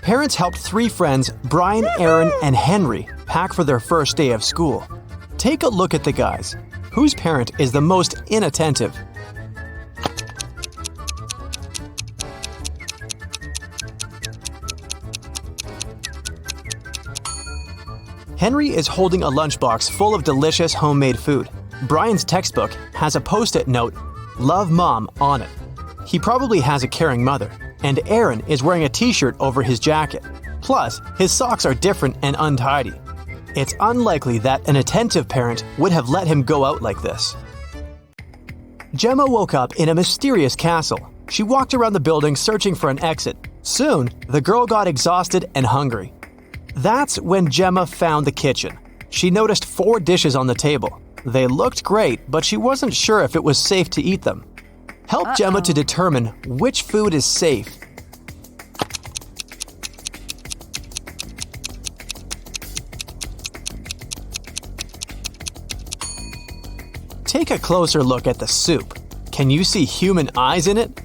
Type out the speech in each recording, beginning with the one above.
Parents helped 3 friends, Brian, Aaron, and Henry, pack for their first day of school. Take a look at the guys. Whose parent is the most inattentive? Henry is holding a lunchbox full of delicious homemade food. Brian's textbook has a post-it note, "Love Mom," on it. He probably has a caring mother. And Aaron is wearing a t-shirt over his jacket. Plus, his socks are different and untidy. It's unlikely that an attentive parent would have let him go out like this. Gemma woke up in a mysterious castle. She walked around the building searching for an exit. Soon, the girl got exhausted and hungry. That's when Gemma found the kitchen. She noticed 4 dishes on the table. They looked great, but she wasn't sure if it was safe to eat them. Help Gemma to determine which food is safe. Take a closer look at the soup. Can you see human eyes in it?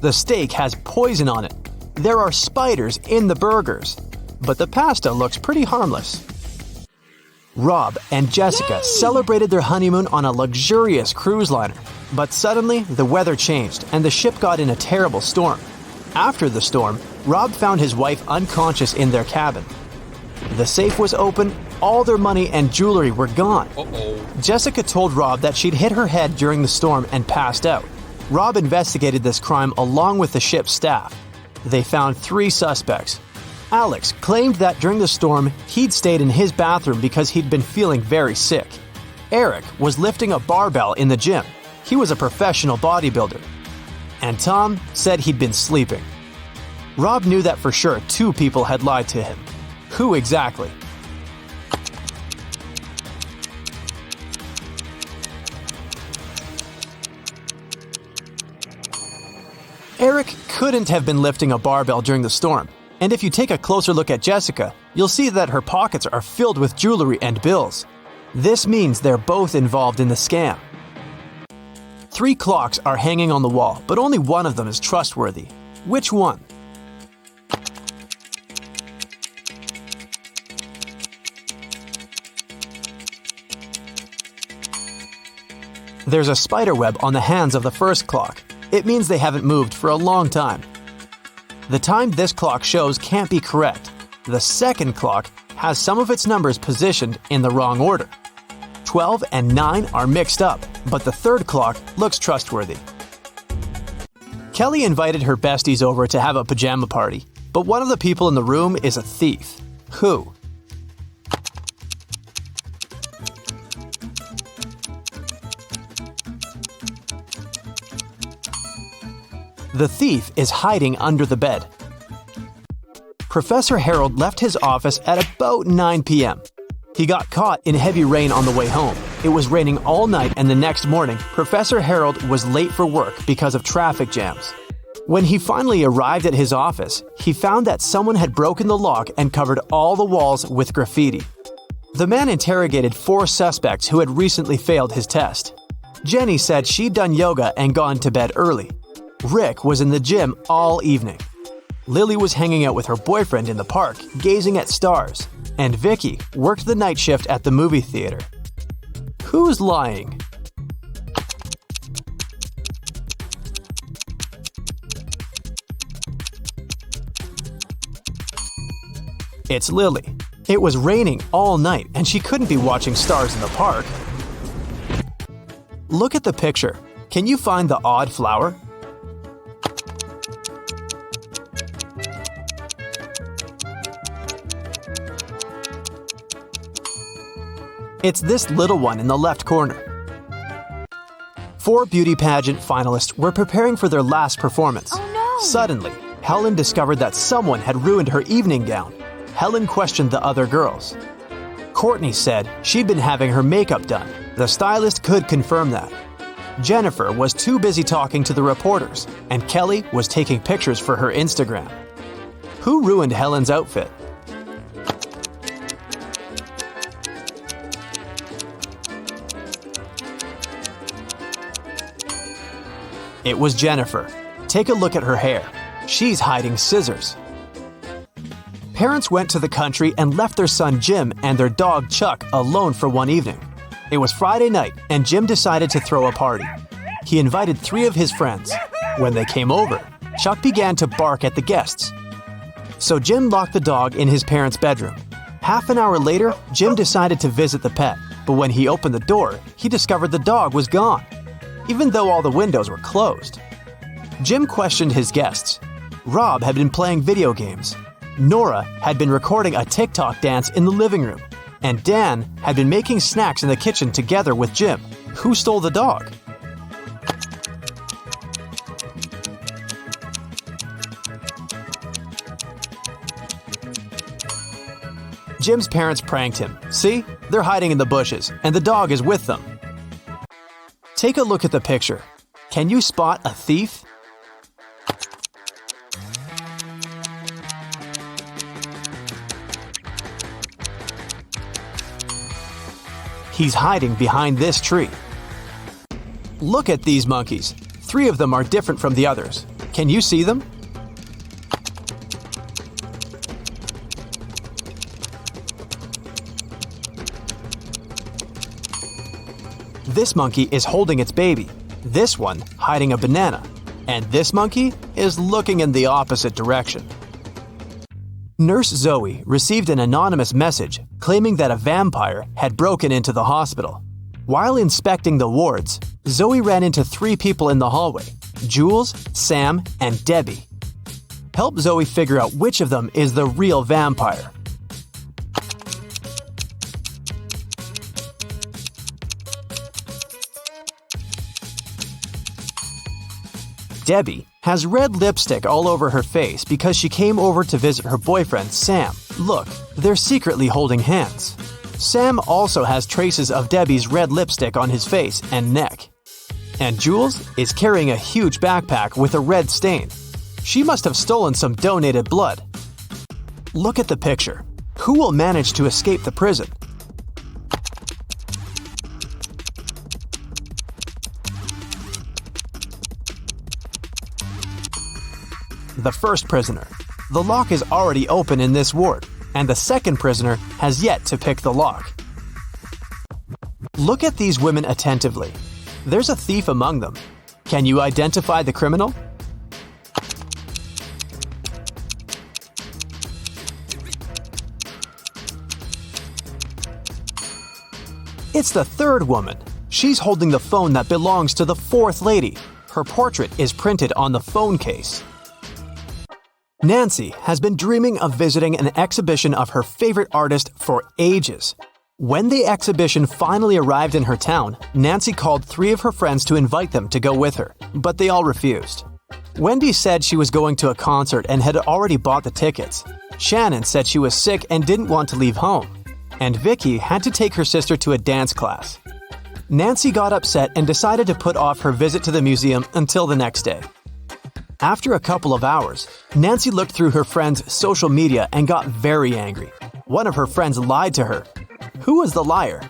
The steak has poison on it. There are spiders in the burgers. But the pasta looks pretty harmless. Rob and Jessica celebrated their honeymoon on a luxurious cruise liner. But suddenly, the weather changed and the ship got in a terrible storm. After the storm, Rob found his wife unconscious in their cabin. The safe was open, all their money and jewelry were gone. Jessica told Rob that she'd hit her head during the storm and passed out. Rob investigated this crime along with the ship's staff. They found 3 suspects. Alex claimed that during the storm, he'd stayed in his bathroom because he'd been feeling very sick. Eric was lifting a barbell in the gym. He was a professional bodybuilder. And Tom said he'd been sleeping. Rob knew that for sure 2 people had lied to him. Who exactly? Eric couldn't have been lifting a barbell during the storm. And if you take a closer look at Jessica, you'll see that her pockets are filled with jewelry and bills. This means they're both involved in the scam. 3 clocks are hanging on the wall, but only one of them is trustworthy. Which one? There's a spider web on the hands of the first clock. It means they haven't moved for a long time. The time this clock shows can't be correct. The second clock has some of its numbers positioned in the wrong order. 12 and 9 are mixed up, but the third clock looks trustworthy. Kelly invited her besties over to have a pajama party, but one of the people in the room is a thief. Who? The thief is hiding under the bed. Professor Harold left his office at about 9 p.m. He got caught in heavy rain on the way home. It was raining all night, and the next morning, Professor Harold was late for work because of traffic jams. When he finally arrived at his office, he found that someone had broken the lock and covered all the walls with graffiti. The man interrogated 4 suspects who had recently failed his test. Jenny said she'd done yoga and gone to bed early. Rick was in the gym all evening. Lily was hanging out with her boyfriend in the park, gazing at stars. And Vicky worked the night shift at the movie theater. Who's lying? It's Lily. It was raining all night and she couldn't be watching stars in the park. Look at the picture. Can you find the odd flower? It's this little one in the left corner. 4 beauty pageant finalists were preparing for their last performance. Oh no! Suddenly, Helen discovered that someone had ruined her evening gown. Helen questioned the other girls. Courtney said she'd been having her makeup done. The stylist could confirm that. Jennifer was too busy talking to the reporters, and Kelly was taking pictures for her Instagram. Who ruined Helen's outfit? It was Jennifer. Take a look at her hair. She's hiding scissors. Parents went to the country and left their son Jim and their dog Chuck alone for one evening. It was Friday night, and Jim decided to throw a party. He invited 3 of his friends. When they came over, Chuck began to bark at the guests. So Jim locked the dog in his parents' bedroom. Half an hour later, Jim decided to visit the pet, but when he opened the door, he discovered the dog was gone, even though all the windows were closed. Jim questioned his guests. Rob had been playing video games. Nora had been recording a TikTok dance in the living room. And Dan had been making snacks in the kitchen together with Jim. Who stole the dog? Jim's parents pranked him. See? They're hiding in the bushes, and the dog is with them. Take a look at the picture. Can you spot a thief? He's hiding behind this tree. Look at these monkeys. 3 of them are different from the others. Can you see them? This monkey is holding its baby, this one hiding a banana, and this monkey is looking in the opposite direction. Nurse Zoe received an anonymous message claiming that a vampire had broken into the hospital. While inspecting the wards, Zoe ran into 3 people in the hallway: Jules, Sam, and Debbie. Help Zoe figure out which of them is the real vampire. Debbie has red lipstick all over her face because she came over to visit her boyfriend, Sam. Look, they're secretly holding hands. Sam also has traces of Debbie's red lipstick on his face and neck. And Jules is carrying a huge backpack with a red stain. She must have stolen some donated blood. Look at the picture. Who will manage to escape the prison? The first prisoner. The lock is already open in this ward, and the second prisoner has yet to pick the lock. Look at these women attentively. There's a thief among them. Can you identify the criminal? It's the third woman. She's holding the phone that belongs to the fourth lady. Her portrait is printed on the phone case. Nancy has been dreaming of visiting an exhibition of her favorite artist for ages. When the exhibition finally arrived in her town, Nancy called 3 of her friends to invite them to go with her, but they all refused. Wendy said she was going to a concert and had already bought the tickets. Shannon said she was sick and didn't want to leave home. And Vicky had to take her sister to a dance class. Nancy got upset and decided to put off her visit to the museum until the next day. After a couple of hours, Nancy looked through her friend's social media and got very angry. One of her friends lied to her. Who was the liar?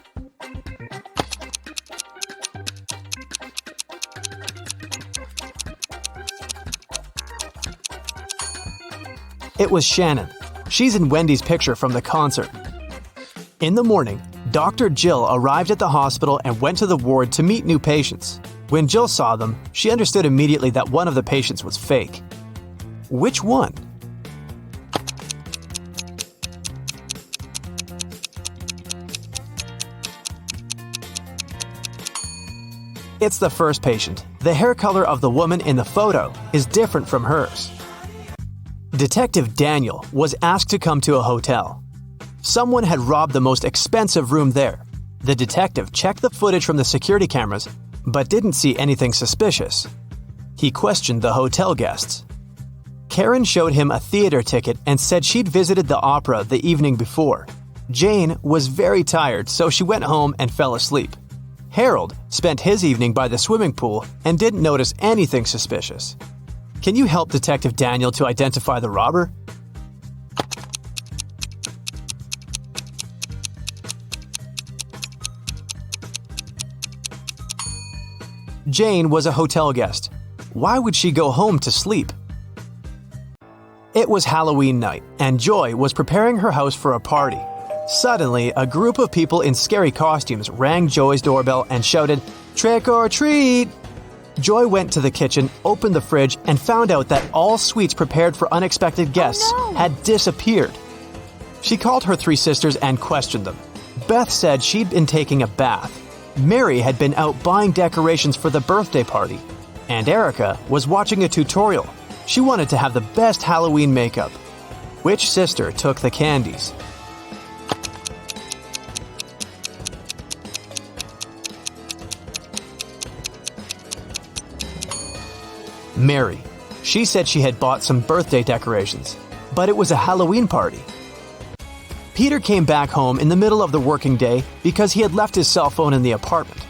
It was Shannon. She's in Wendy's picture from the concert. In the morning, Dr. Jill arrived at the hospital and went to the ward to meet new patients. When Jill saw them, she understood immediately that one of the patients was fake. Which one? It's the first patient. The hair color of the woman in the photo is different from hers. Detective Daniel was asked to come to a hotel. Someone had robbed the most expensive room there. The detective checked the footage from the security cameras, but didn't see anything suspicious. He questioned the hotel guests. Karen showed him a theater ticket and said she'd visited the opera the evening before. Jane was very tired, so she went home and fell asleep. Harold spent his evening by the swimming pool and didn't notice anything suspicious. Can you help Detective Daniel to identify the robber? Jane was a hotel guest. Why would she go home to sleep? It was Halloween night, and Joy was preparing her house for a party. Suddenly, a group of people in scary costumes rang Joy's doorbell and shouted, "Trick or treat!" Joy went to the kitchen, opened the fridge, and found out that all sweets prepared for unexpected guests had disappeared. She called her 3 sisters and questioned them. Beth said she'd been taking a bath. Mary had been out buying decorations for the birthday party. And Erica was watching a tutorial. She wanted to have the best Halloween makeup. Which sister took the candies? Mary. She said she had bought some birthday decorations, but it was a Halloween party. Peter came back home in the middle of the working day because he had left his cell phone in the apartment.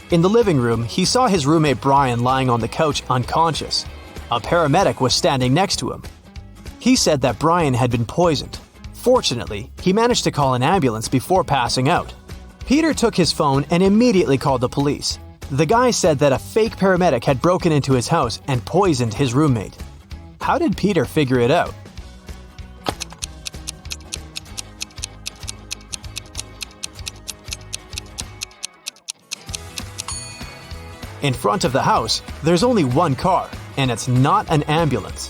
In the living room, he saw his roommate Brian lying on the couch unconscious. A paramedic was standing next to him. He said that Brian had been poisoned. Fortunately, he managed to call an ambulance before passing out. Peter took his phone and immediately called the police. The guy said that a fake paramedic had broken into his house and poisoned his roommate. How did Peter figure it out? In front of the house, there's only one car, and it's not an ambulance.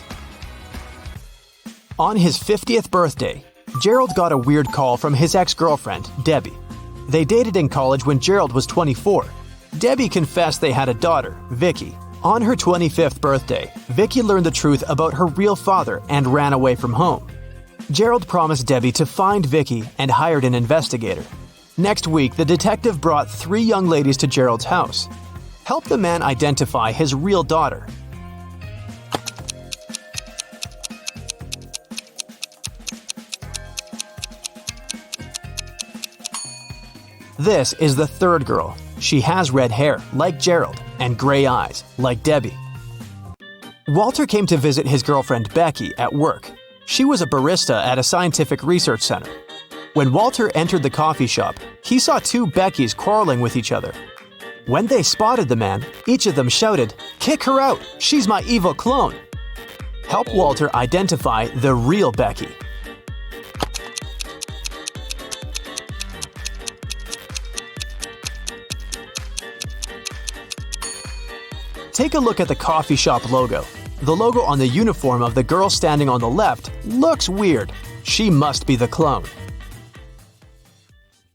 On his 50th birthday, Gerald got a weird call from his ex-girlfriend, Debbie. They dated in college when Gerald was 24. Debbie confessed they had a daughter, Vicky. On her 25th birthday, Vicky learned the truth about her real father and ran away from home. Gerald promised Debbie to find Vicky and hired an investigator. Next week, the detective brought 3 young ladies to Gerald's house. Help the man identify his real daughter. This is the third girl. She has red hair, like Gerald, and gray eyes, like Debbie. Walter came to visit his girlfriend Becky at work. She was a barista at a scientific research center. When Walter entered the coffee shop, he saw 2 Beckys quarreling with each other. When they spotted the man, each of them shouted, "Kick her out! She's my evil clone!" Help Walter identify the real Becky. Take a look at the coffee shop logo. The logo on the uniform of the girl standing on the left looks weird. She must be the clone.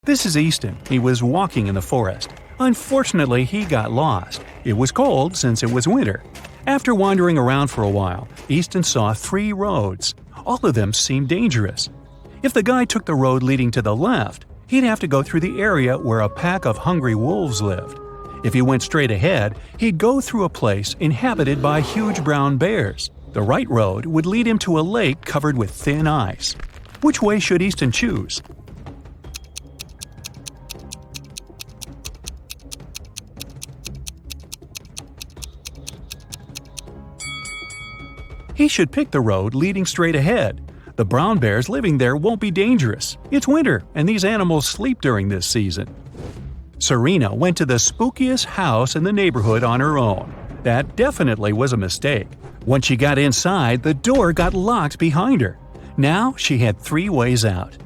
This is Easton. He was walking in the forest. Unfortunately, he got lost. It was cold since it was winter. After wandering around for a while, Easton saw 3 roads. All of them seemed dangerous. If the guy took the road leading to the left, he'd have to go through the area where a pack of hungry wolves lived. If he went straight ahead, he'd go through a place inhabited by huge brown bears. The right road would lead him to a lake covered with thin ice. Which way should Easton choose? He should pick the road leading straight ahead. The brown bears living there won't be dangerous. It's winter, and these animals sleep during this season. Serena went to the spookiest house in the neighborhood on her own. That definitely was a mistake. Once she got inside, the door got locked behind her. Now she had 3 ways out.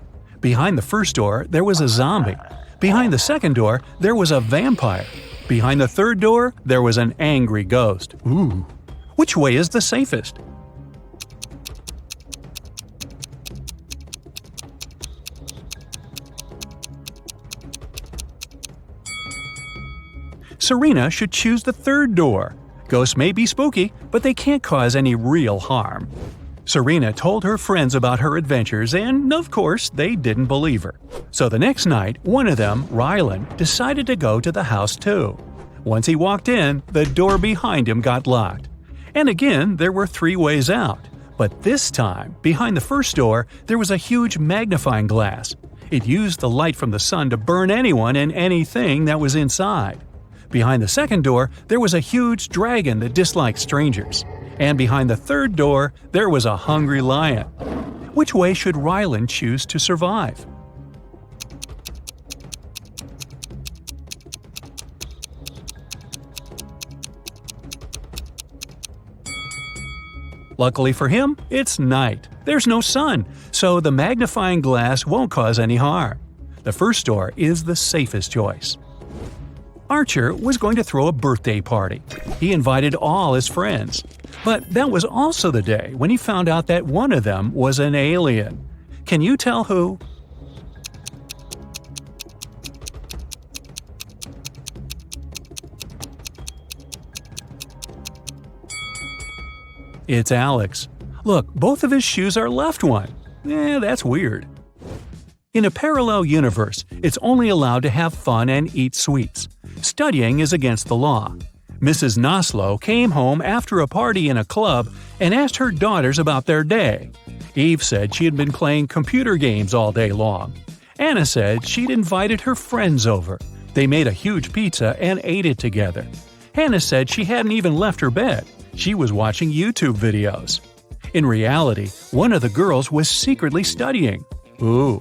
Behind the first door, there was a zombie. Behind the second door, there was a vampire. Behind the third door, there was an angry ghost. Ooh. Which way is the safest? Serena should choose the third door. Ghosts may be spooky, but they can't cause any real harm. Serena told her friends about her adventures and, of course, they didn't believe her. So the next night, one of them, Rylan, decided to go to the house too. Once he walked in, the door behind him got locked. And again, there were 3 ways out. But this time, behind the first door, there was a huge magnifying glass. It used the light from the sun to burn anyone and anything that was inside. Behind the second door, there was a huge dragon that disliked strangers. And behind the third door, there was a hungry lion. Which way should Rylan choose to survive? Luckily for him, it's night. There's no sun, so the magnifying glass won't cause any harm. The first door is the safest choice. Archer was going to throw a birthday party. He invited all his friends. But that was also the day when he found out that one of them was an alien. Can you tell who? It's Alex. Look, both of his shoes are left one. That's weird. In a parallel universe, it's only allowed to have fun and eat sweets. Studying is against the law. Mrs. Noslow came home after a party in a club and asked her daughters about their day. Eve said she had been playing computer games all day long. Anna said she'd invited her friends over. They made a huge pizza and ate it together. Hannah said she hadn't even left her bed. She was watching YouTube videos. In reality, one of the girls was secretly studying. Ooh.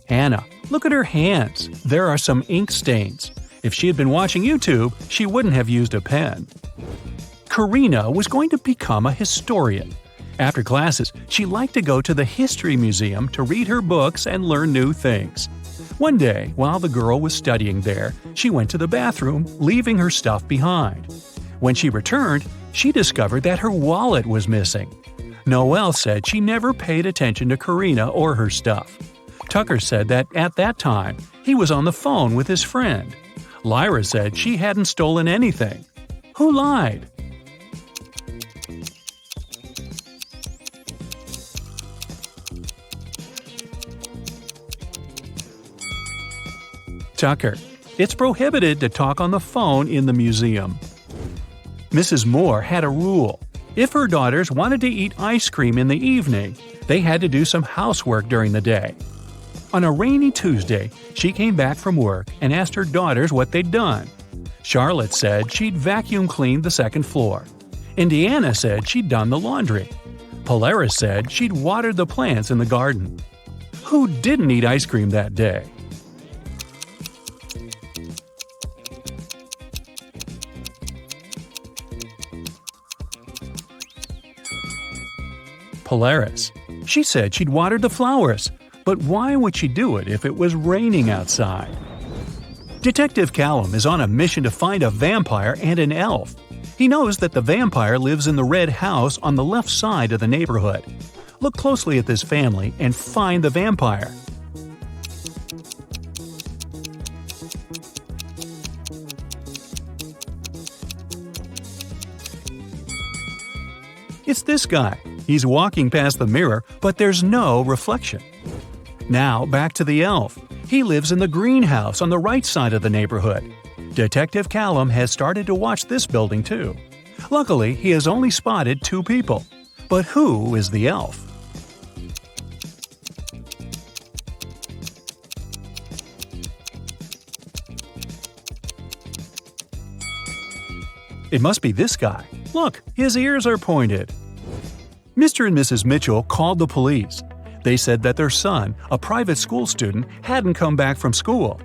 Hannah, look at her hands. There are some ink stains. If she had been watching YouTube, she wouldn't have used a pen. Karina was going to become a historian. After classes, she liked to go to the History Museum to read her books and learn new things. One day, while the girl was studying there, she went to the bathroom, leaving her stuff behind. When she returned, she discovered that her wallet was missing. Noelle said she never paid attention to Karina or her stuff. Tucker said that at that time, he was on the phone with his friend. Lyra said she hadn't stolen anything. Who lied? Tucker. It's prohibited to talk on the phone in the museum. Mrs. Moore had a rule. If her daughters wanted to eat ice cream in the evening, they had to do some housework during the day. On a rainy Tuesday, she came back from work and asked her daughters what they'd done. Charlotte said she'd vacuum cleaned the second floor. Indiana said she'd done the laundry. Polaris said she'd watered the plants in the garden. Who didn't eat ice cream that day? Polaris. She said she'd watered the flowers. But why would she do it if it was raining outside? Detective Callum is on a mission to find a vampire and an elf. He knows that the vampire lives in the red house on the left side of the neighborhood. Look closely at this family and find the vampire. It's this guy. He's walking past the mirror, but there's no reflection. Now, back to the elf. He lives in the greenhouse on the right side of the neighborhood. Detective Callum has started to watch this building too. Luckily, he has only spotted 2 people. But who is the elf? It must be this guy. Look, his ears are pointed. Mr. and Mrs. Mitchell called the police. They said that their son, a private school student, hadn't come back from school.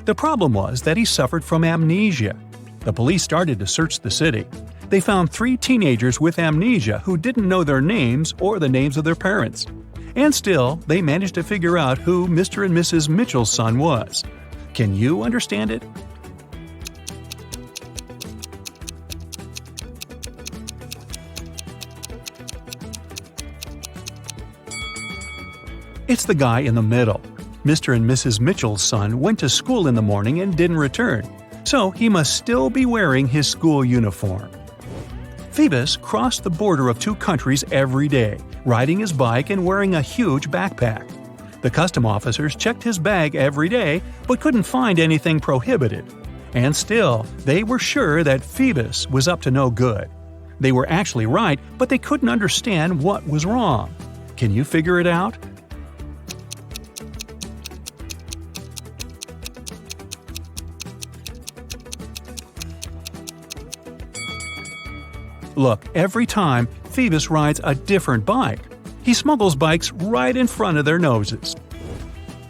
The problem was that he suffered from amnesia. The police started to search the city. They found 3 teenagers with amnesia who didn't know their names or the names of their parents. And still, they managed to figure out who Mr. and Mrs. Mitchell's son was. Can you understand it? It's the guy in the middle. Mr. and Mrs. Mitchell's son went to school in the morning and didn't return, so he must still be wearing his school uniform. Phoebus crossed the border of 2 countries every day, riding his bike and wearing a huge backpack. The custom officers checked his bag every day but couldn't find anything prohibited. And still, they were sure that Phoebus was up to no good. They were actually right, but they couldn't understand what was wrong. Can you figure it out? Look, every time, Phoebus rides a different bike. He smuggles bikes right in front of their noses.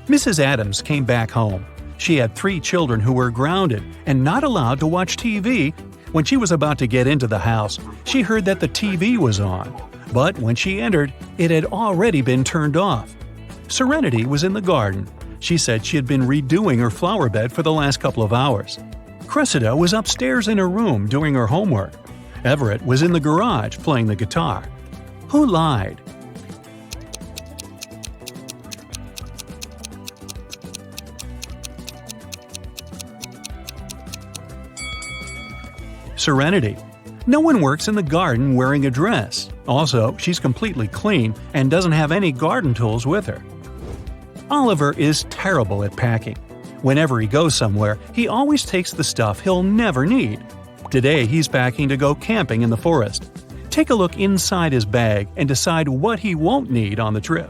Mrs. Adams came back home. She had 3 children who were grounded and not allowed to watch TV. When she was about to get into the house, she heard that the TV was on. But when she entered, it had already been turned off. Serenity was in the garden. She said she had been redoing her flower bed for the last couple of hours. Cressida was upstairs in her room doing her homework. Everett was in the garage playing the guitar. Who lied? Serenity. No one works in the garden wearing a dress. Also, she's completely clean and doesn't have any garden tools with her. Oliver is terrible at packing. Whenever he goes somewhere, he always takes the stuff he'll never need. Today, he's packing to go camping in the forest. Take a look inside his bag and decide what he won't need on the trip.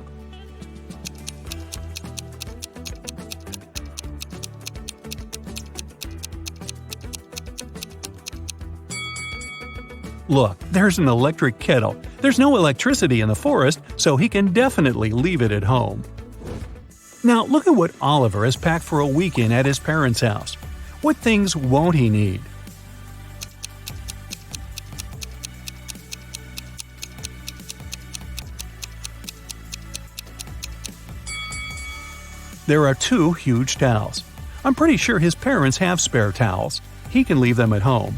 Look, there's an electric kettle. There's no electricity in the forest, so he can definitely leave it at home. Now look at what Oliver has packed for a weekend at his parents' house. What things won't he need? There are 2 huge towels. I'm pretty sure his parents have spare towels. He can leave them at home.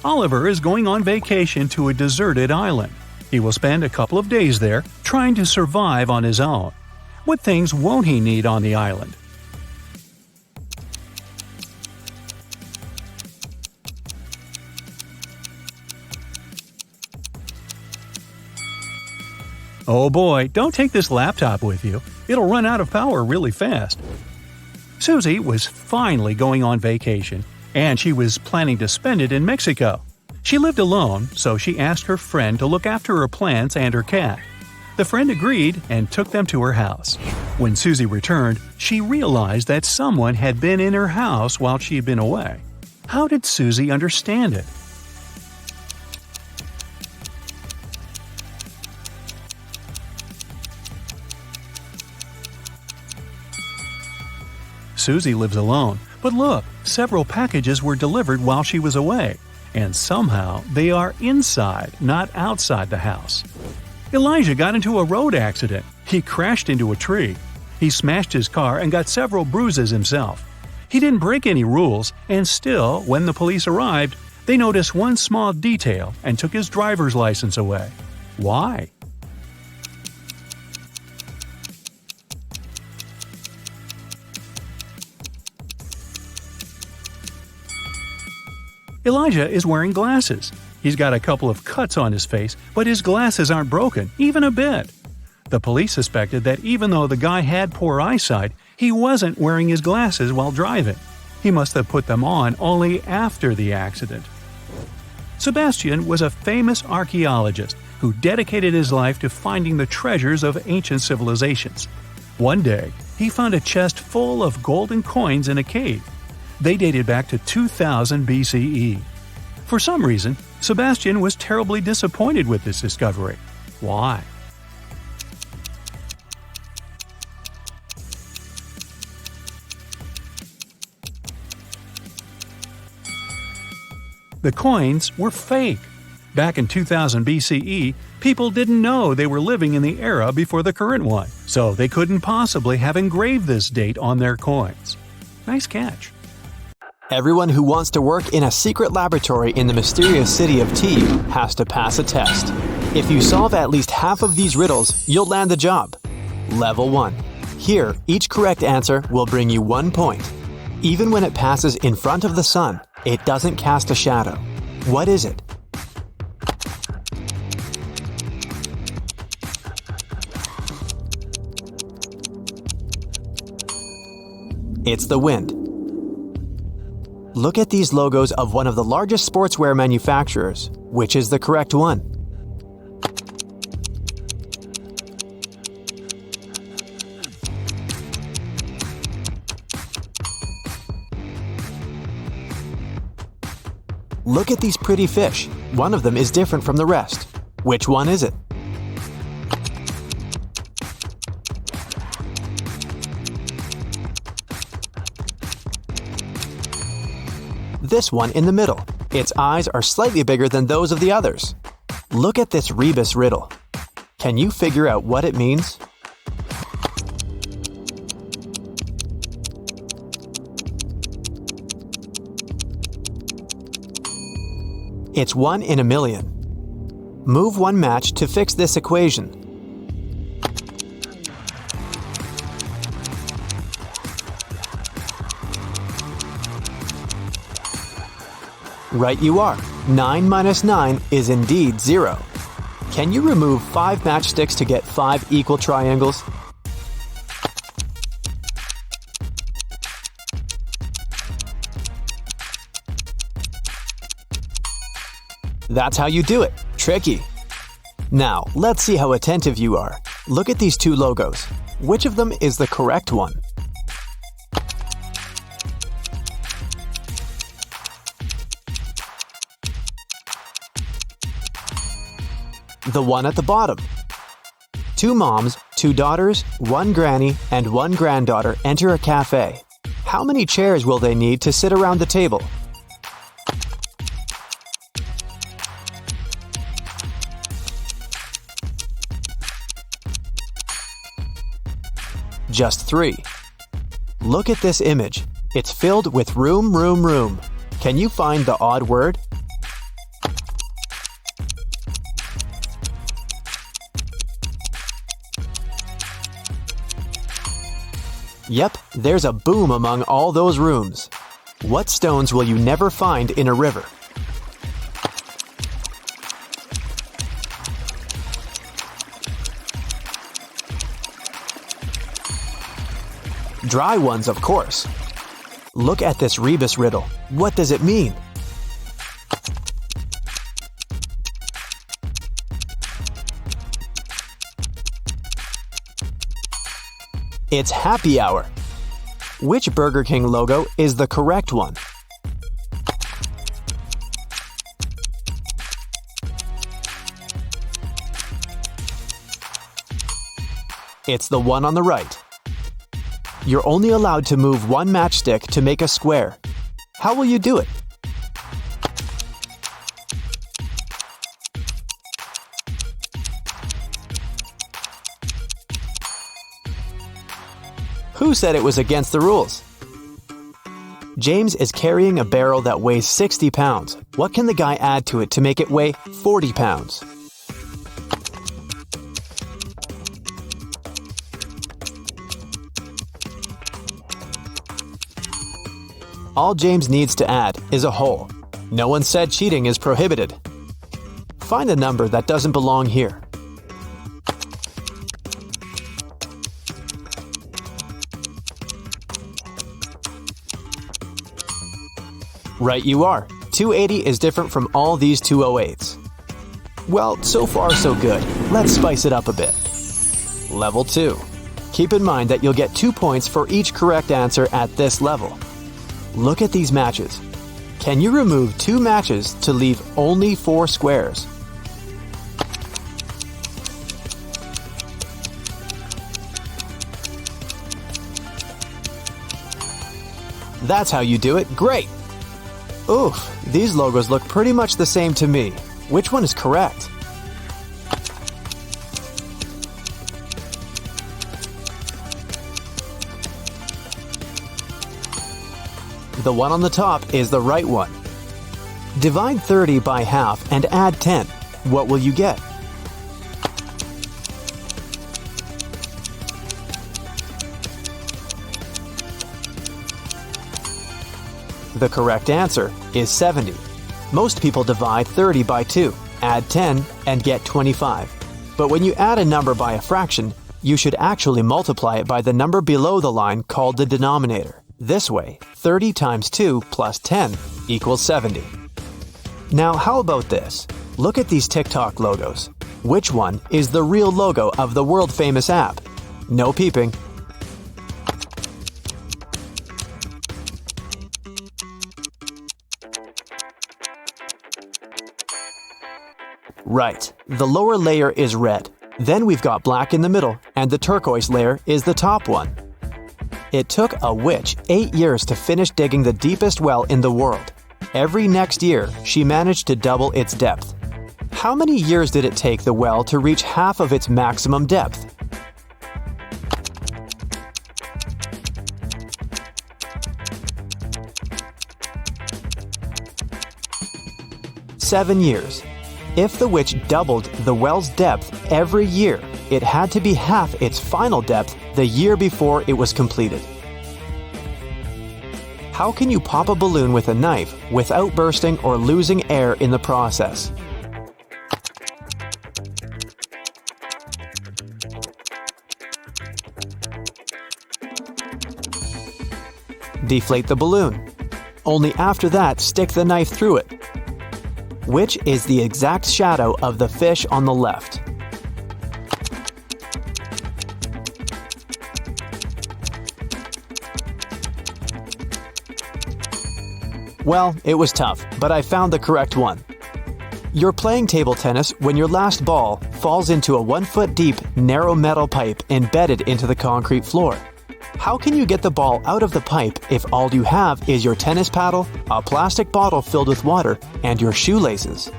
Oliver is going on vacation to a deserted island. He will spend a couple of days there, trying to survive on his own. What things won't he need on the island? Oh boy, don't take this laptop with you. It'll run out of power really fast. Susie was finally going on vacation, and she was planning to spend it in Mexico. She lived alone, so she asked her friend to look after her plants and her cat. The friend agreed and took them to her house. When Susie returned, she realized that someone had been in her house while she had been away. How did Susie understand it? Susie lives alone, but look, several packages were delivered while she was away, and somehow they are inside, not outside the house. Elijah got into a road accident. He crashed into a tree. He smashed his car and got several bruises himself. He didn't break any rules, and still, when the police arrived, they noticed one small detail and took his driver's license away. Why? Elijah is wearing glasses. He's got a couple of cuts on his face, but his glasses aren't broken, even a bit. The police suspected that even though the guy had poor eyesight, he wasn't wearing his glasses while driving. He must have put them on only after the accident. Sebastian was a famous archaeologist who dedicated his life to finding the treasures of ancient civilizations. One day, he found a chest full of golden coins in a cave. They dated back to 2000 BCE. For some reason, Sebastian was terribly disappointed with this discovery. Why? The coins were fake. Back in 2000 BCE, people didn't know they were living in the era before the current one, so they couldn't possibly have engraved this date on their coins. Nice catch. Everyone who wants to work in a secret laboratory in the mysterious city of T has to pass a test. If you solve at least half of these riddles, you'll land the job. Level 1. Here, each correct answer will bring you 1 point. Even when it passes in front of the sun, it doesn't cast a shadow. What is it? It's the wind. Look at these logos of one of the largest sportswear manufacturers. Which is the correct one? Look at these pretty fish. One of them is different from the rest. Which one is it? This one in the middle. Its eyes are slightly bigger than those of the others. Look at this rebus riddle. Can you figure out what it means? It's 1 in a million. Move one match to fix this equation. Right you are. 9 minus 9 is indeed 0. Can you remove 5 matchsticks to get 5 equal triangles? That's how you do it. Tricky. Now, let's see how attentive you are. Look at these two logos. Which of them is the correct one? The one at the bottom. 2 moms, 2 daughters, 1 granny, and 1 granddaughter enter a cafe. How many chairs will they need to sit around the table? Just 3. Look at this image. It's filled with room, room, room. Can you find the odd word? Yep, there's a boom among all those rooms. What stones will you never find in a river? Dry ones, of course. Look at this rebus riddle. What does it mean? It's happy hour. Which Burger King logo is the correct one? It's the one on the right. You're only allowed to move one matchstick to make a square. How will you do it? Who said it was against the rules? James is carrying a barrel that weighs 60 pounds. What can the guy add to it to make it weigh 40 pounds? All James needs to add is a hole. No one said cheating is prohibited. Find a number that doesn't belong here. Right you are. 280 is different from all these 208s. Well, so far so good. Let's spice it up a bit. Level 2. Keep in mind that you'll get 2 points for each correct answer at this level. Look at these matches. Can you remove 2 matches to leave only 4 squares? That's how you do it. Great! Oof, these logos look pretty much the same to me. Which one is correct? The one on the top is the right one. Divide 30 by half and add 10. What will you get? The correct answer is 70. Most people divide 30 by 2, add 10, and get 25. But when you add a number by a fraction, you should actually multiply it by the number below the line called the denominator. This way, 30 times 2 plus 10 equals 70. Now how about this? Look at these TikTok logos. Which one is the real logo of the world-famous app? No peeping. Right, the lower layer is red. Then we've got black in the middle, and the turquoise layer is the top one. It took a witch 8 years to finish digging the deepest well in the world. Every next year, she managed to double its depth. How many years did it take the well to reach half of its maximum depth? 7 years. If the witch doubled the well's depth every year, it had to be half its final depth the year before it was completed. How can you pop a balloon with a knife without bursting or losing air in the process? Deflate the balloon. Only after that, stick the knife through it. Which is the exact shadow of the fish on the left? Well, it was tough, but I found the correct one. You're playing table tennis when your last ball falls into a 1-foot deep, narrow metal pipe embedded into the concrete floor. How can you get the ball out of the pipe if all you have is your tennis paddle, a plastic bottle filled with water, and your shoelaces?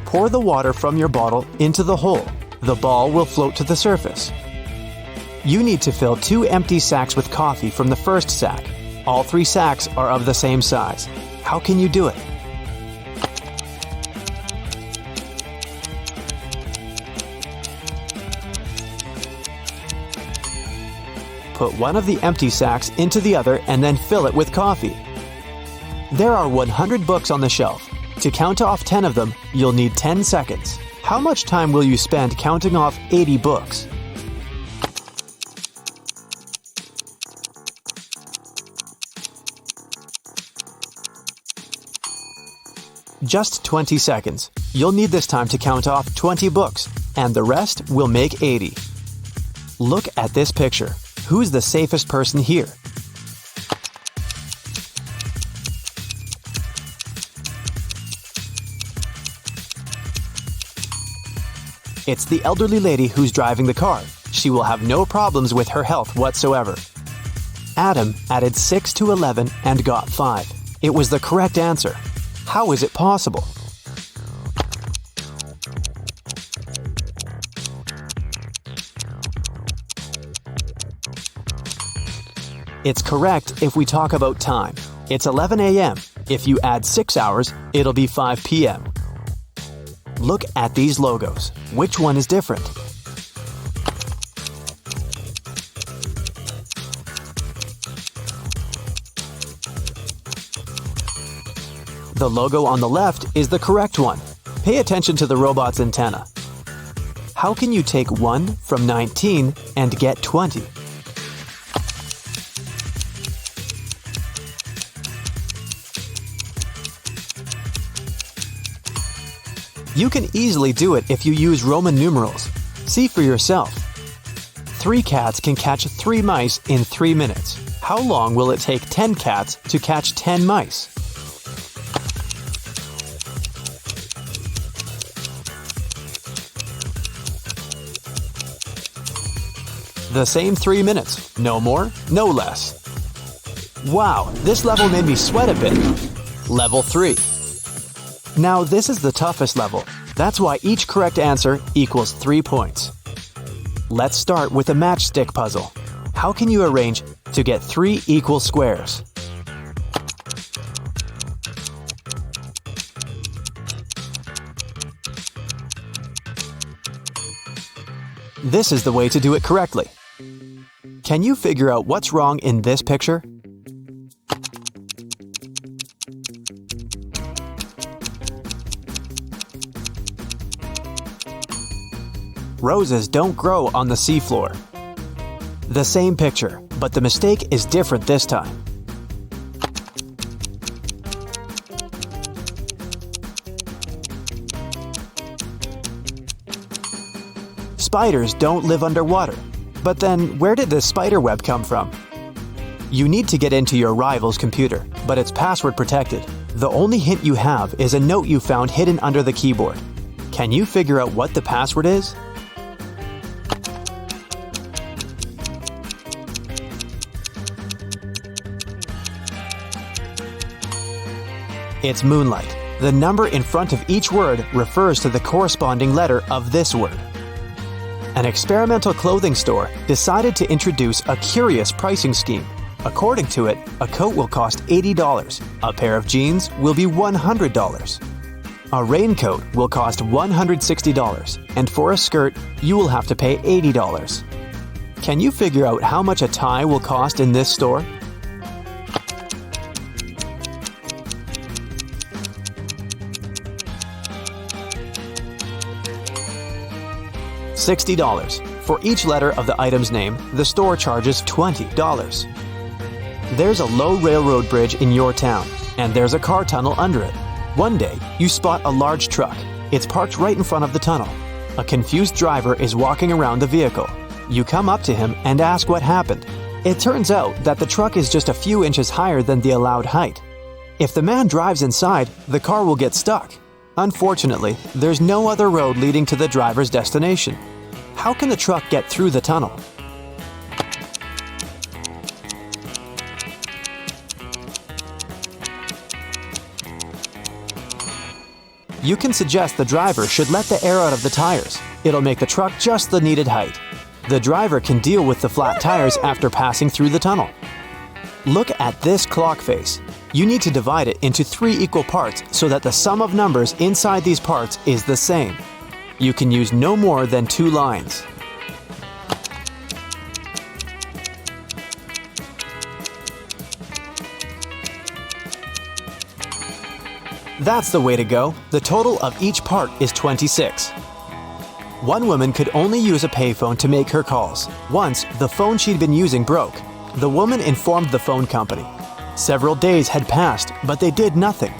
Pour the water from your bottle into the hole. The ball will float to the surface. You need to fill 2 empty sacks with coffee from the first sack. All 3 sacks are of the same size. How can you do it? Put one of the empty sacks into the other and then fill it with coffee. There are 100 books on the shelf. To count off 10 of them, you'll need 10 seconds. How much time will you spend counting off 80 books? Just 20 seconds. You'll need this time to count off 20 books, and the rest will make 80. Look at this picture. Who's the safest person here? It's the elderly lady who's driving the car. She will have no problems with her health whatsoever. Adam added 6 to 11 and got 5. It was the correct answer. How is it possible? It's correct if we talk about time. It's 11 a.m. If you add 6 hours, it'll be 5 p.m. Look at these logos. Which one is different? The logo on the left is the correct one. Pay attention to the robot's antenna. How can you take 1 from 19 and get 20? You can easily do it if you use Roman numerals. See for yourself. 3 cats can catch 3 mice in 3 minutes. How long will it take 10 cats to catch 10 mice? The same 3 minutes. No more, no less. Wow, this level made me sweat a bit. Level 3. Now this is the toughest level. That's why each correct answer equals 3 points. Let's start with a matchstick puzzle. How can you arrange to get 3 equal squares? This is the way to do it correctly. Can you figure out what's wrong in this picture? Roses don't grow on the seafloor. The same picture, but the mistake is different this time. Spiders don't live underwater. But then, where did this spider web come from? You need to get into your rival's computer, but it's password protected. The only hint you have is a note you found hidden under the keyboard. Can you figure out what the password is? It's moonlight. The number in front of each word refers to the corresponding letter of this word. An experimental clothing store decided to introduce a curious pricing scheme. According to it, a coat will cost $80, a pair of jeans will be $100. A raincoat will cost $160, and for a skirt, you will have to pay $80. Can you figure out how much a tie will cost in this store? $60. For each letter of the item's name, the store charges $20. There's a low railroad bridge in your town, and there's a car tunnel under it. One day, you spot a large truck. It's parked right in front of the tunnel. A confused driver is walking around the vehicle. You come up to him and ask what happened. It turns out that the truck is just a few inches higher than the allowed height. If the man drives inside, the car will get stuck. Unfortunately, there's no other road leading to the driver's destination. How can the truck get through the tunnel? You can suggest the driver should let the air out of the tires. It'll make the truck just the needed height. The driver can deal with the flat tires after passing through the tunnel. Look at this clock face. You need to divide it into 3 equal parts so that the sum of numbers inside these parts is the same. You can use no more than 2 lines. That's the way to go. The total of each part is 26. One woman could only use a payphone to make her calls. Once, the phone she'd been using broke. The woman informed the phone company. Several days had passed, but they did nothing.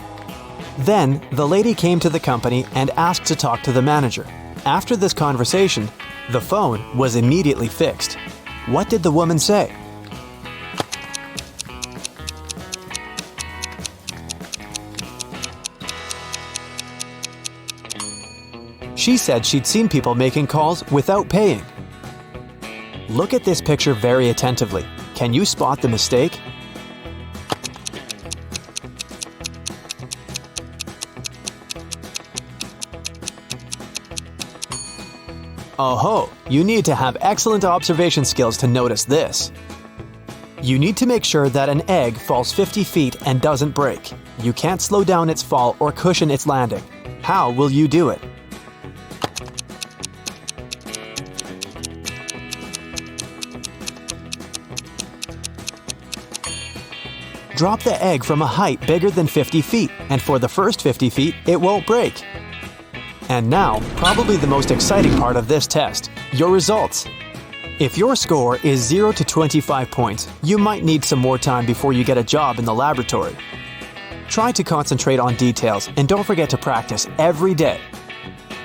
Then, the lady came to the company and asked to talk to the manager. After this conversation, the phone was immediately fixed. What did the woman say? She said she'd seen people making calls without paying. Look at this picture very attentively. Can you spot the mistake? Oh-ho, you need to have excellent observation skills to notice this. You need to make sure that an egg falls 50 feet and doesn't break. You can't slow down its fall or cushion its landing. How will you do it? Drop the egg from a height bigger than 50 feet, and for the first 50 feet, it won't break. And now, probably the most exciting part of this test, your results. If your score is 0 to 25 points, you might need some more time before you get a job in the laboratory. Try to concentrate on details and don't forget to practice every day.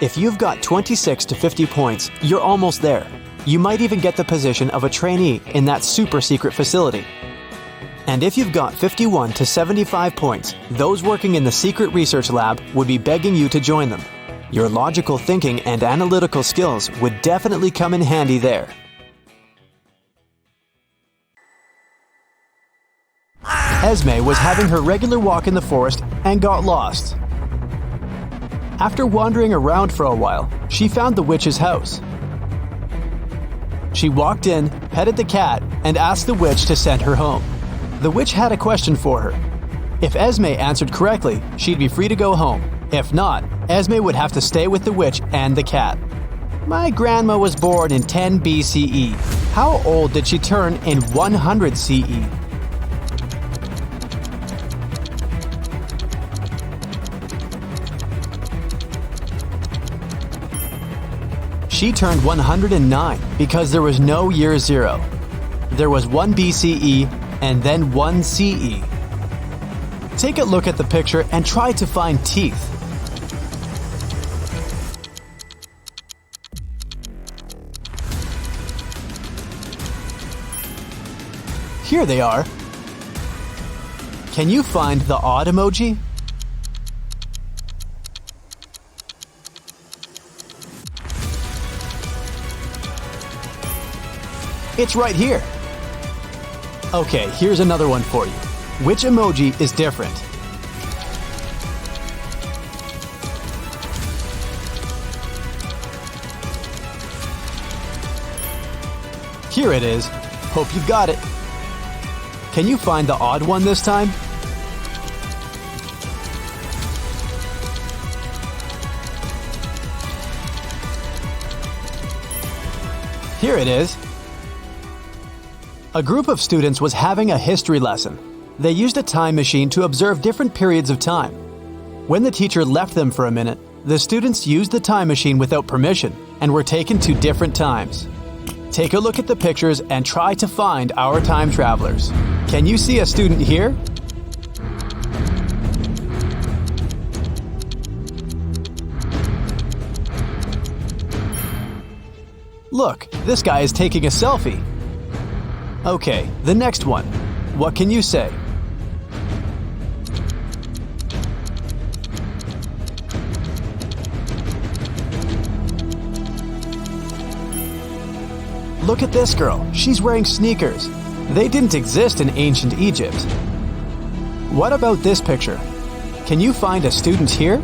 If you've got 26 to 50 points, you're almost there. You might even get the position of a trainee in that super secret facility. And if you've got 51 to 75 points, those working in the secret research lab would be begging you to join them. Your logical thinking and analytical skills would definitely come in handy there. Esme was having her regular walk in the forest and got lost. After wandering around for a while, she found the witch's house. She walked in, petted the cat, and asked the witch to send her home. The witch had a question for her. If Esme answered correctly, she'd be free to go home. If not, Esme would have to stay with the witch and the cat. My grandma was born in 10 BCE. How old did she turn in 100 CE? She turned 109 because there was no year 0. There was 1 BCE and then 1 CE. Take a look at the picture and try to find teeth. Here they are. Can you find the odd emoji? It's right here. Okay, here's another one for you. Which emoji is different? Here it is. Hope you got it. Can you find the odd one this time? Here it is. A group of students was having a history lesson. They used a time machine to observe different periods of time. When the teacher left them for a minute, the students used the time machine without permission and were taken to different times. Take a look at the pictures and try to find our time travelers. Can you see a student here? Look, this guy is taking a selfie. Okay, the next one. What can you say? Look at this girl. She's wearing sneakers. They didn't exist in ancient Egypt. What about this picture? Can you find a student here?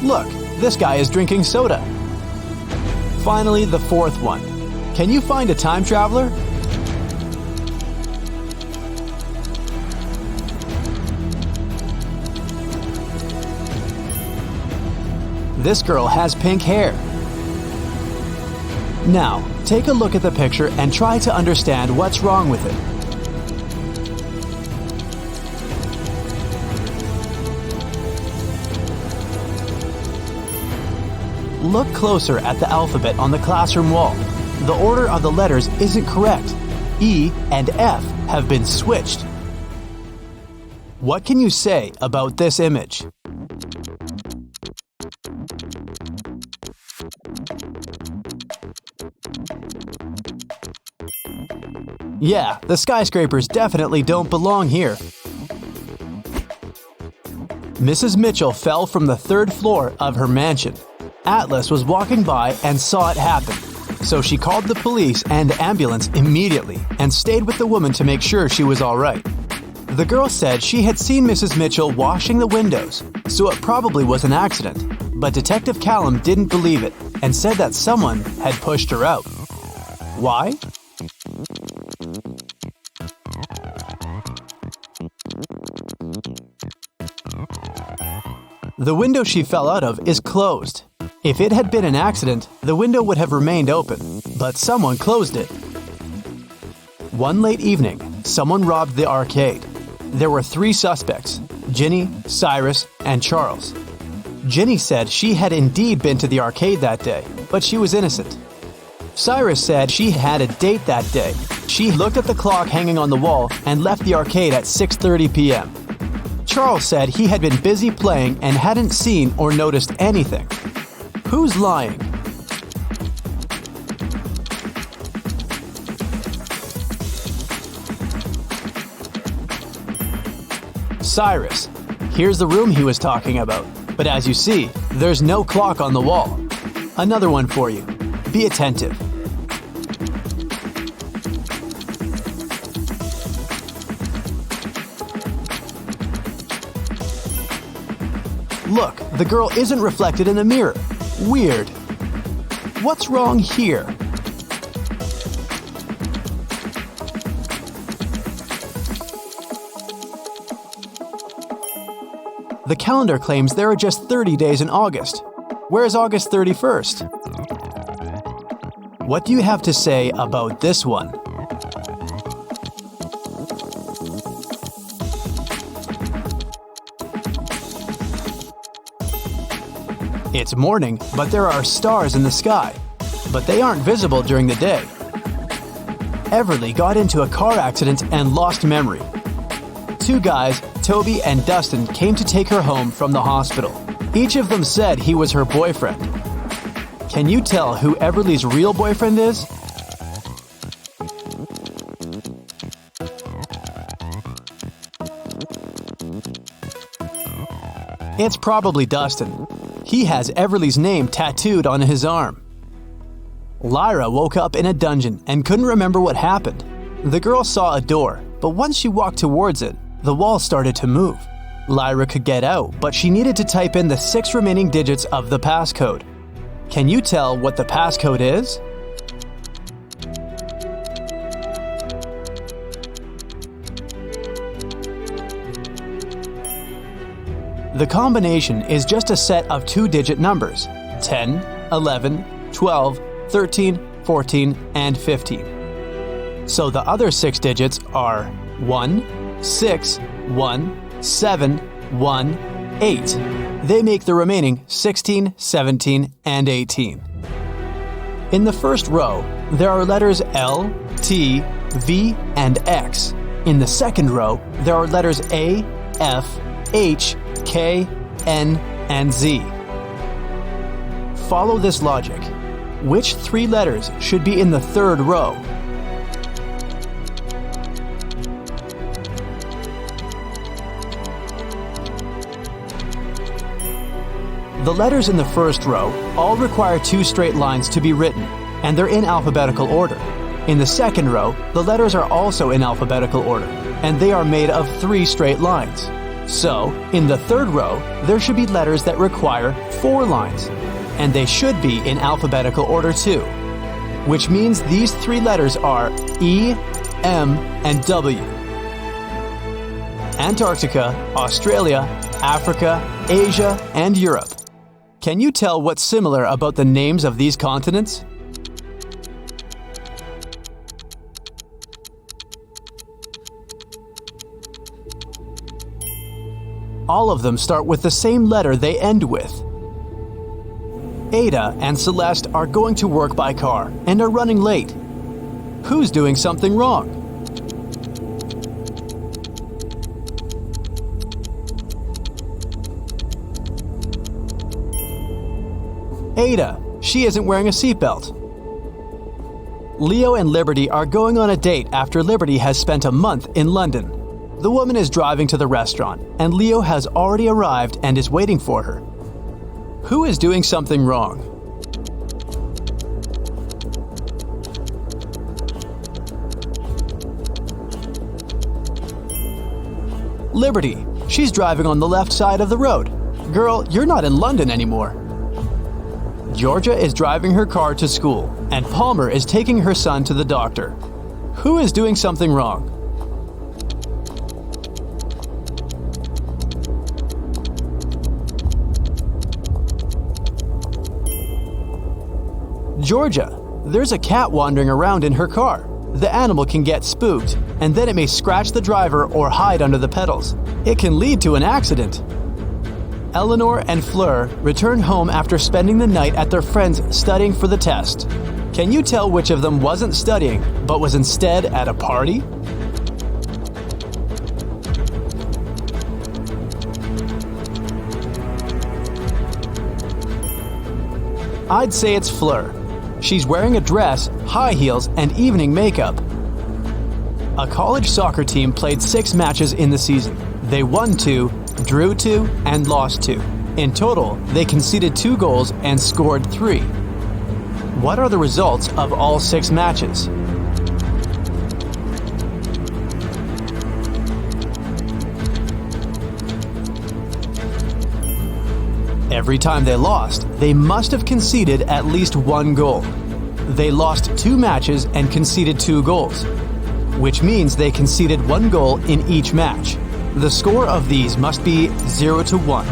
Look, this guy is drinking soda. Finally, the fourth one. Can you find a time traveler? This girl has pink hair. Now, take a look at the picture and try to understand what's wrong with it. Look closer at the alphabet on the classroom wall. The order of the letters isn't correct. E and F have been switched. What can you say about this image? Yeah, the skyscrapers definitely don't belong here. Mrs. Mitchell fell from the third floor of her mansion. Atlas was walking by and saw it happen, so she called the police and ambulance immediately and stayed with the woman to make sure she was all right. The girl said she had seen Mrs. Mitchell washing the windows, so it probably was an accident, but Detective Callum didn't believe it and said that someone had pushed her out. Why? The window she fell out of is closed. If it had been an accident, the window would have remained open, but someone closed it. One late evening, someone robbed the arcade. There were 3 suspects, Ginny, Cyrus, and Charles. Ginny said she had indeed been to the arcade that day, but she was innocent. Cyrus said she had a date that day. She looked at the clock hanging on the wall and left the arcade at 6:30 p.m. Charles said he had been busy playing and hadn't seen or noticed anything. Who's lying? Cyrus. Here's the room he was talking about. But as you see, there's no clock on the wall. Another one for you. Be attentive. Look, the girl isn't reflected in the mirror. Weird. What's wrong here? The calendar claims there are just 30 days in August. Where's August 31st? What do you have to say about this one? It's morning, but there are stars in the sky, but they aren't visible during the day. Everly got into a car accident and lost memory. 2 guys, Toby and Dustin, came to take her home from the hospital. Each of them said he was her boyfriend. Can you tell who Everly's real boyfriend is? It's probably Dustin. He has Everly's name tattooed on his arm. Lyra woke up in a dungeon and couldn't remember what happened. The girl saw a door, but once she walked towards it, the wall started to move. Lyra could get out, but she needed to type in the 6 remaining digits of the passcode. Can you tell what the passcode is? The combination is just a set of 2-digit numbers: 10, 11, 12, 13, 14, and 15. So the other 6 digits are 1, 6, 1, 7, 1, 8. They make the remaining 16, 17, and 18. In the first row, there are letters L, T, V, and X. In the second row, there are letters A, F, H, K, N, and Z. Follow this logic. Which 3 letters should be in the third row? The letters in the first row all require 2 straight lines to be written, and they're in alphabetical order. In the second row, the letters are also in alphabetical order, and they are made of 3 straight lines. So, in the third row, there should be letters that require 4 lines, and they should be in alphabetical order too, which means these 3 letters are E, M, and W. Antarctica, Australia, Africa, Asia, and Europe. Can you tell what's similar about the names of these continents? All of them start with the same letter they end with. Ada and Celeste are going to work by car and are running late. Who's doing something wrong? Ada. She isn't wearing a seatbelt. Leo and Liberty are going on a date after Liberty has spent a month in London. The woman is driving to the restaurant, and Leo has already arrived and is waiting for her. Who is doing something wrong? Liberty. She's driving on the left side of the road. Girl, you're not in London anymore. Georgia is driving her car to school, and Palmer is taking her son to the doctor. Who is doing something wrong? Georgia. There's a cat wandering around in her car. The animal can get spooked, and then it may scratch the driver or hide under the pedals. It can lead to an accident. Eleanor and Fleur return home after spending the night at their friend's studying for the test. Can you tell which of them wasn't studying, but was instead at a party? I'd say it's Fleur. She's wearing a dress, high heels, and evening makeup. A college soccer team played 6 matches in the season. They won 2, drew 2, and lost 2. In total, they conceded 2 goals and scored 3. What are the results of all 6 matches? Every time they lost, they must have conceded at least 1 goal. They lost 2 matches and conceded 2 goals, which means they conceded 1 goal in each match. The score of these must be 0-1.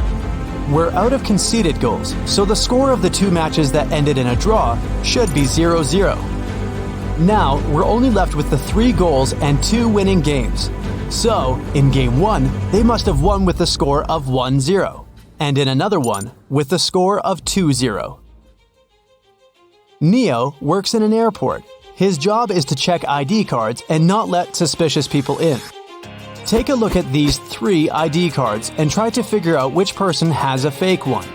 We're out of conceded goals, so the score of the 2 matches that ended in a draw should be 0-0. Now, we're only left with the 3 goals and 2 winning games. So, in Game 1, they must have won with the score of 1-0, and in another one, with the score of 2-0. Neo works in an airport. His job is to check ID cards and not let suspicious people in. Take a look at these 3 ID cards and try to figure out which person has a fake one.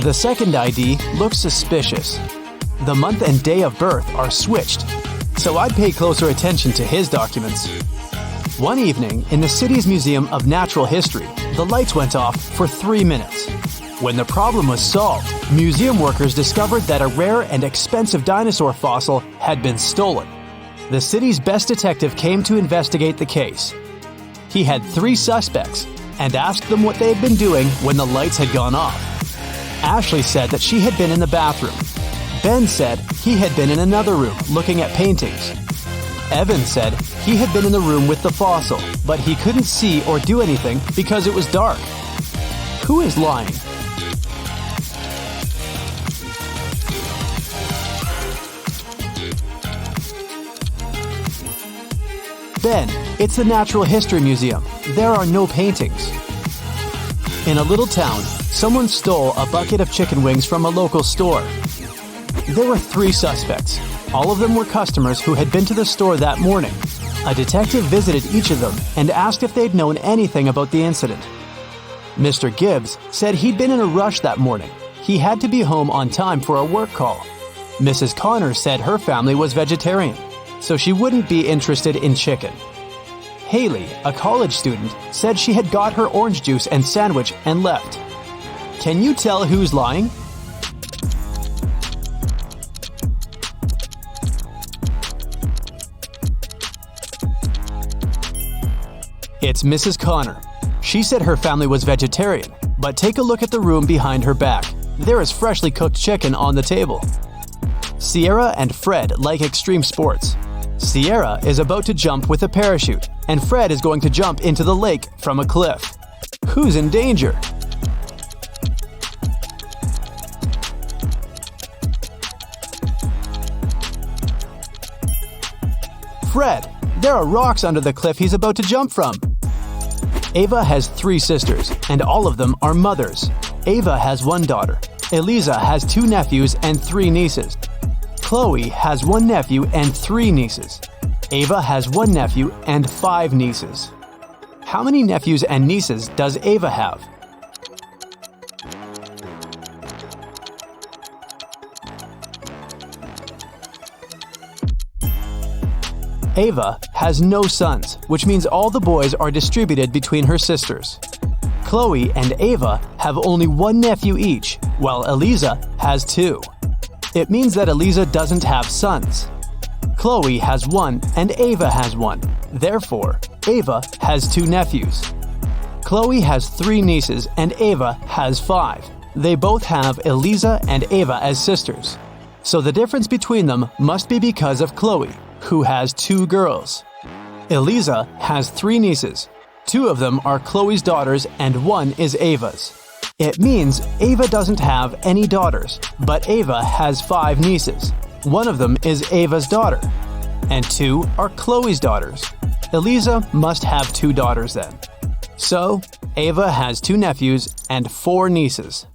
The second ID looks suspicious. The month and day of birth are switched, so I'd pay closer attention to his documents. One evening, in the city's Museum of Natural History, the lights went off for 3 minutes. When the problem was solved, museum workers discovered that a rare and expensive dinosaur fossil had been stolen. The city's best detective came to investigate the case. He had 3 suspects and asked them what they had been doing when the lights had gone off. Ashley said that she had been in the bathroom. Ben said he had been in another room looking at paintings. Evan said he had been in the room with the fossil, but he couldn't see or do anything because it was dark. Who is lying? Ben, it's the Natural History Museum. There are no paintings. In a little town, someone stole a bucket of chicken wings from a local store. There were 3 suspects. All of them were customers who had been to the store that morning. A detective visited each of them and asked if they'd known anything about the incident. Mr. Gibbs said he'd been in a rush that morning. He had to be home on time for a work call. Mrs. Connor said her family was vegetarian, so she wouldn't be interested in chicken. Haley, a college student, said she had got her orange juice and sandwich and left. Can you tell who's lying? It's Mrs. Connor. She said her family was vegetarian, but take a look at the room behind her back. There is freshly cooked chicken on the table. Sierra and Fred like extreme sports. Sierra is about to jump with a parachute, and Fred is going to jump into the lake from a cliff. Who's in danger? Fred, there are rocks under the cliff he's about to jump from. Ava has 3 sisters, and all of them are mothers. Ava has 1 daughter. Eliza has 2 nephews and 3 nieces. Chloe has 1 nephew and 3 nieces. Ava has 1 nephew and 5 nieces. How many nephews and nieces does Ava have? Ava has no sons, which means all the boys are distributed between her sisters. Chloe and Ava have only 1 nephew each, while Eliza has 2. It means that Eliza doesn't have sons. Chloe has 1 and Ava has 1. Therefore, Ava has 2 nephews. Chloe has 3 nieces and Ava has 5. They both have Eliza and Ava as sisters. So the difference between them must be because of Chloe, who has 2 girls. Eliza has 3 nieces. 2 of them are Chloe's daughters and 1 is Ava's. It means Ava doesn't have any daughters, but Ava has 5 nieces. 1 of them is Ava's daughter, and 2 are Chloe's daughters. Eliza must have 2 daughters then. So, Ava has 2 nephews and 4 nieces.